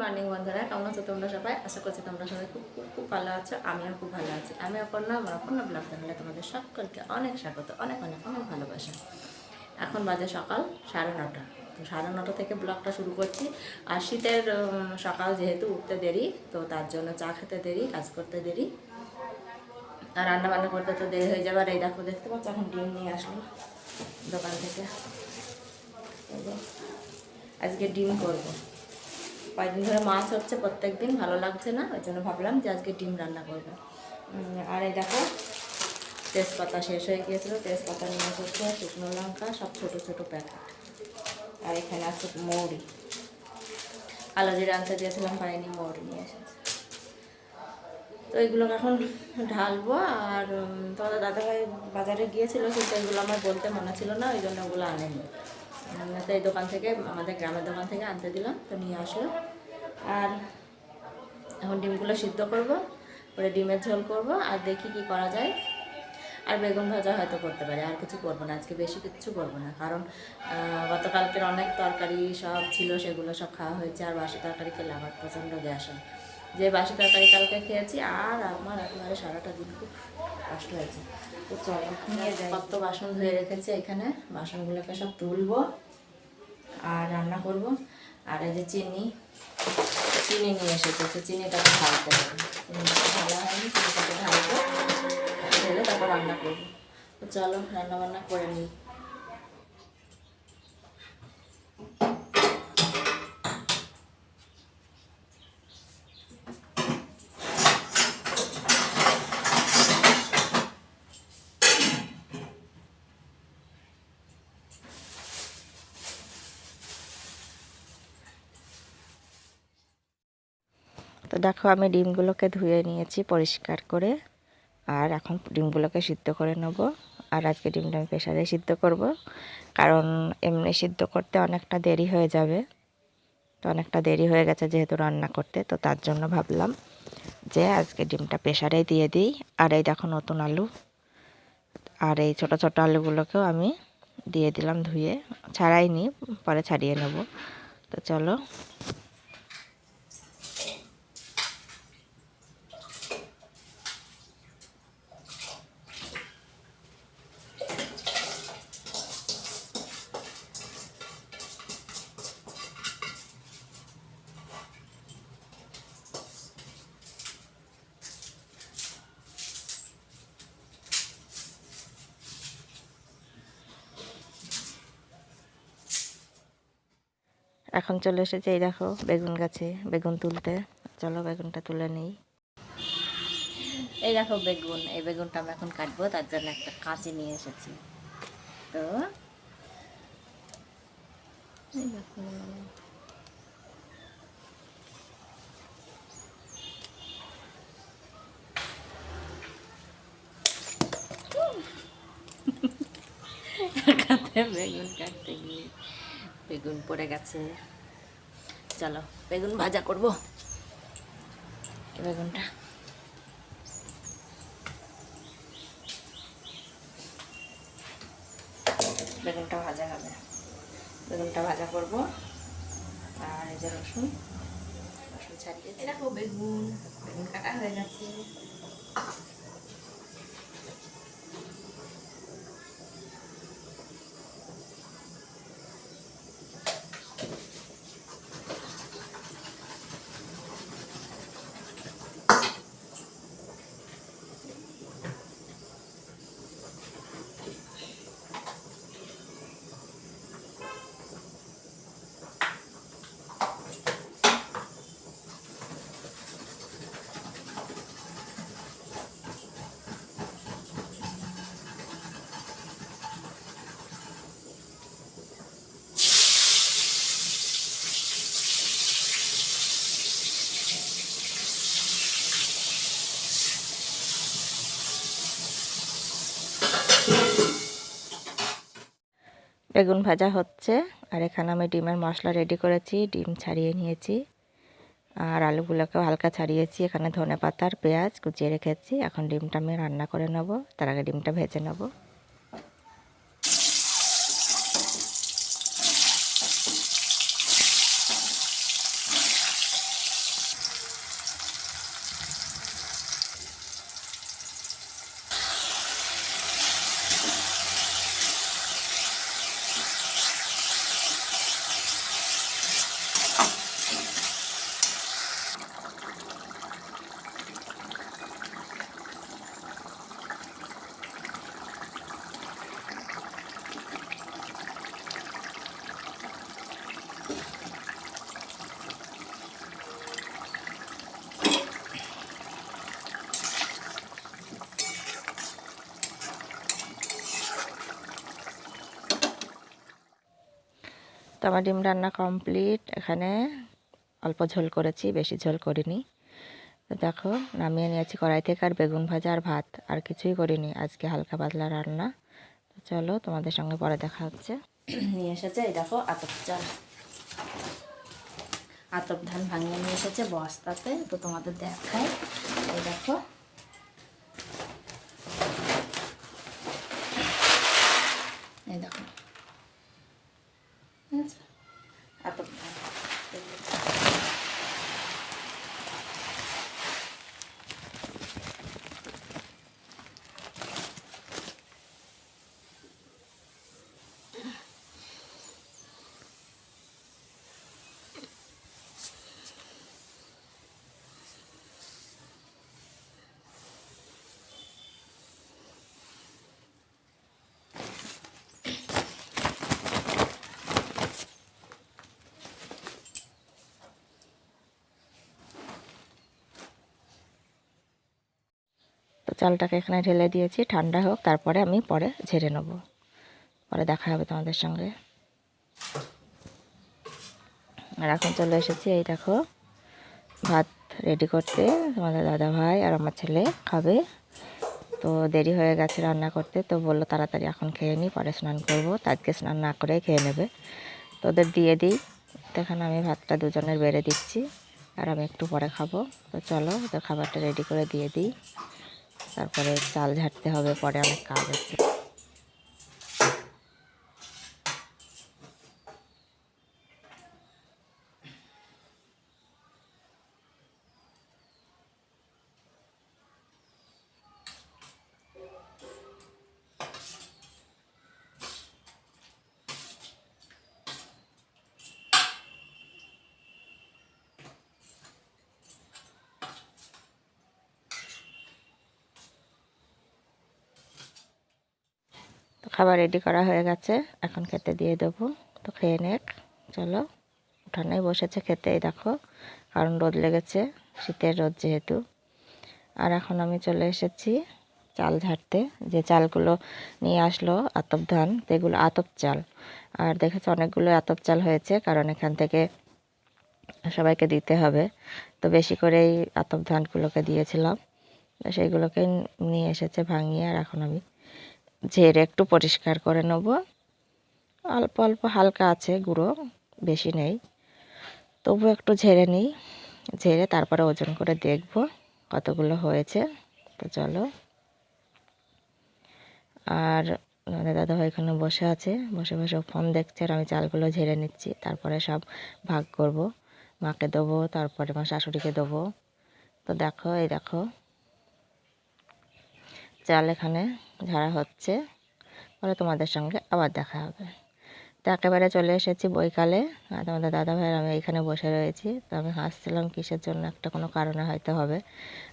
Morning বন্ধুরা, কেমন আছো তোমরা সবাই? আশা করছি তোমরা সবাই খুব খুব খুব ভালো আছো। আমিও খুব ভালো আছি। আমি অপর্ণা, আমার অপর্ণা ব্লগ চ্যানেলে তোমাদের সকলকে অনেক স্বাগত, অনেক অনেক অনেক ভালোবাসা। এখন বাজে সকাল 9:30। তো 9:30 থেকে ব্লগটা শুরু করছি। আর শীতের সকাল যেহেতু উঠতে দেরি, তো তার জন্য চা খেতে দেরি, কাজ করতে দেরি, আর রান্না বান্না করতে তো দেরি হয়ে যাবে। আর এই দেখো, দেখতে পাচ্ছ এখন ডিম নিয়ে আসলো দোকান থেকে। আজকে ডিম করবো। কয়েকদিন ধরে মাছ হচ্ছে প্রত্যেক দিন, ভালো লাগছে না, ওই জন্য ভাবলাম যে আজকে ডিম রান্না করবো। আর এই দেখো, তেজপাতা শেষ হয়ে গিয়েছিলো, তেজপাতা নিয়ে এসেছে, শুকনো লঙ্কা, সব ছোটো ছোটো প্যাকেট। আর এখানে আছে মৌরি, কালো জিরে আনতে দিয়েছিলাম, পাইনি, মৌরি নিয়ে এসেছে। তো এগুলোকে এখন ঢালবো। আর তোমাদের দাদাভাই বাজারে গিয়েছিলো, কিন্তু এগুলো আমার বলতে মনে ছিল না, ওই জন্য ওগুলো আনেনি। তো এই দোকান থেকে, আমাদের গ্রামের দোকান থেকে আনতে দিলাম, তো নিয়ে আসলো। আর এখন ডিমগুলো সিদ্ধ করব, করে ডিমের ঝোল করব, আর দেখি কি করা যায়। আর বেগুন ভাজা হয়তো করতে পারি, আর কিছু করবো না আজকে, বেশি কিছু করবো না। কারণ গতকালকের অনেক তরকারি সব ছিল, সেগুলো সব খাওয়া হয়েছে। আর বাসি তরকারি খেলে আমার প্রচণ্ড গ্যাস হয়। যে বাসি তরকারি কালকে খেয়েছি, আর আমার একেবারে সারাটা দিন খুব কষ্ট হয়েছে। তো চলো নিয়ে যাই। কত বাসন ধুয়ে রেখেছি এখানে, বাসনগুলোকে সব তুলবো আর রান্না করব। আর এই যে চিনি নিয়ে এসেছে, তো চিনিটাকে ঢালতে হবে। চিনিটাকে ঢালা হয়নি, চিনিটাকে ঢালবো, ঢেলে তারপর রান্না করবো। তো চলো রান্না বান্না করে নিই। তো দেখো, আমি ডিমগুলোকে ধুয়ে নিয়েছি পরিষ্কার করে, আর এখন ডিমগুলোকে সিদ্ধ করে নেব। আর আজকে ডিমটা আমি প্রেসারে সিদ্ধ করব, কারণ এমনি সিদ্ধ করতে অনেকটা দেরি হয়ে যাবে। তো অনেকটা দেরি হয়ে গেছে যেহেতু রান্না করতে, তো তার জন্য ভাবলাম যে আজকে ডিমটা প্রেসারেই দিয়ে দিই। আর এই দেখো নতুন আলু, আর এই ছোটো ছোটো আলুগুলোকেও আমি দিয়ে দিলাম ধুয়ে, ছাড়াইনি, পরে ছাড়িয়ে নেব। তো চলো এখন চলে এসেছে, এই দেখো বেগুন গাছে বেগুন তুলতে। চলো বেগুনটা তুলে নিই। এই দেখো বেগুন, এই বেগুনটা আমরা এখন কাটবো, তার জন্য একটা কাঁচি নিয়ে এসেছি। তো এই দেখো, বেগুন কাটতে গিয়ে বেগুন পড়ে গেছে। চলো বেগুন ভাজা করব। বেগুনটা ভাজা হবে, বেগুনটা ভাজা করব। আর এই যে রসুন ছাড়িয়ে দেখো, বেগুন কাটা হয়ে গেছে। বেগুন ভাজা হচ্ছে, আর এখানে আমি ডিমের মশলা রেডি করেছি, ডিম ছাড়িয়ে নিয়েছি, আর আলুগুলোকেও হালকা ছাড়িয়েছি। এখানে ধনেপাতা আর পেঁয়াজ কুচিয়ে রেখেছি। এখন ডিমটা আমি রান্না করে নেব, তার আগে ডিমটা ভেজে নেব। আমার ডিম রান্না কমপ্লিট। এখানে অল্প ঝোল করেছি, বেশি ঝোল করিনি। তো দেখো নামিয়ে নিয়েছি কড়াই থেকে, আর বেগুন ভাজা আর ভাত, আর কিছুই করিনি আজকে, হালকা পাতলা রান্না। তো চলো তোমাদের সঙ্গে পরে দেখা হচ্ছে। নিয়ে এসেছে এই দেখো আতপ চাল, আতপ ধান ভাঙিয়ে নিয়ে এসেছে বস্তাতে। তো তোমাদের দেখাই, এই দেখো এই দেখো আতপ ধান। তো চালটাকে এখানে ঢেলে দিয়েছি, ঠান্ডা হোক, তারপরে আমি পরে ঝেড়ে নেব, পরে দেখা হবে তোমাদের সঙ্গে। আর এখন চলে এসেছি এই দেখো ভাত রেডি করতে। তোমাদের দাদা ভাই আর আমার ছেলে খাবে, তো দেরি হয়ে গেছে রান্না করতে, তো বললো তাড়াতাড়ি এখন খেয়ে নিই, পরে স্নান করবো। তো আজকে স্নান না করেই খেয়ে নেবে, তো ওদের দিয়ে দিই। তো এখানে আমি ভাতটা দুজনের বেড়ে দিচ্ছি, আর আমি একটু পরে খাবো। তো চলো ওদের খাবারটা রেডি করে দিয়ে দিই, তারপরে চাল ঝাড়তে হবে, পরে অনেক কাজ আছে। তো খাবার রেডি করা হয়ে গেছে, এখন খেতে দিয়ে দেবো। তো খেয়ে নেক, চলো। উঠানেই বসেছে খেতে, এই দেখো, কারণ রোদ লেগেছে, শীতের রোদ যেহেতু। আর এখন আমি চলে এসেছি চাল ঝাড়তে। যে চালগুলো নিয়ে আসলো আতপ ধান, এগুলো আতপ চাল। আর দেখেছো অনেকগুলো আতপ চাল হয়েছে, কারণ এখান থেকে সবাইকে দিতে হবে। তো বেশি করেই আতপ ধানগুলোকে দিয়েছিলাম, তো সেইগুলোকে নিয়ে এসেছে ভাঙিয়ে। আর এখন আমি ঝেড়ে একটু পরিষ্কার করে নেব। অল্প অল্প হালকা আছে গুঁড়ো, বেশি নেই, তবু একটু ঝেড়ে নিই। ঝেড়ে তারপরে ওজন করে দেখব কতগুলো হয়েছে। তো চলো। আর দাদাভাই এখানে বসে আছে, বসে বসে ফোন দেখছে, আর আমি চালগুলো ঝেড়ে নিচ্ছি, তারপরে সব ভাগ করব। মাকে দেবো, তারপরে আমার শাশুড়িকে দেবো। তো দেখো এই দেখো চাল এখানে ঝাড়া হচ্ছে, পরে তোমাদের সঙ্গে আবার দেখা হবে। তো একেবারে চলে এসেছি বৈকালে, আর তোমাদের দাদাভাইয়ের আমি এখানে বসে রয়েছি। তো আমি হাসছিলাম কিসের জন্য, একটা কোনো কারণে হয়তো হবে।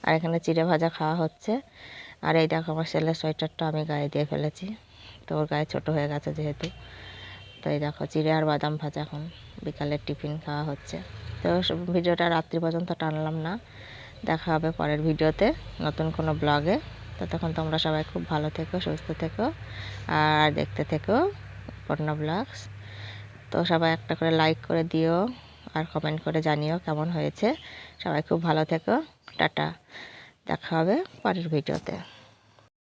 আর এখানে চিড়ে ভাজা খাওয়া হচ্ছে। আর এই দেখো আমার ছেলের সোয়েটারটা আমি গায়ে দিয়ে ফেলেছি, তো ওর গায়ে ছোটো হয়ে গেছে যেহেতু। তো এই দেখো চিড়ে আর বাদাম ভাজা এখন বিকালের টিফিন খাওয়া হচ্ছে। তো ভিডিওটা রাত্রি পর্যন্ত টানলাম না, দেখা হবে পরের ভিডিওতে নতুন কোনো ব্লগে। ততক্ষণ তোমরা সবাই খুব ভালো থেকো, সুস্থ থেকো, আর দেখতে থেকো পূর্ণা ব্লগস। তো সবাই একটা করে লাইক করে দিও, আর কমেন্ট করে জানিও কেমন হয়েছে। সবাই খুব ভালো থেকো, টাটা, দেখা হবে পরের ভিডিওতে।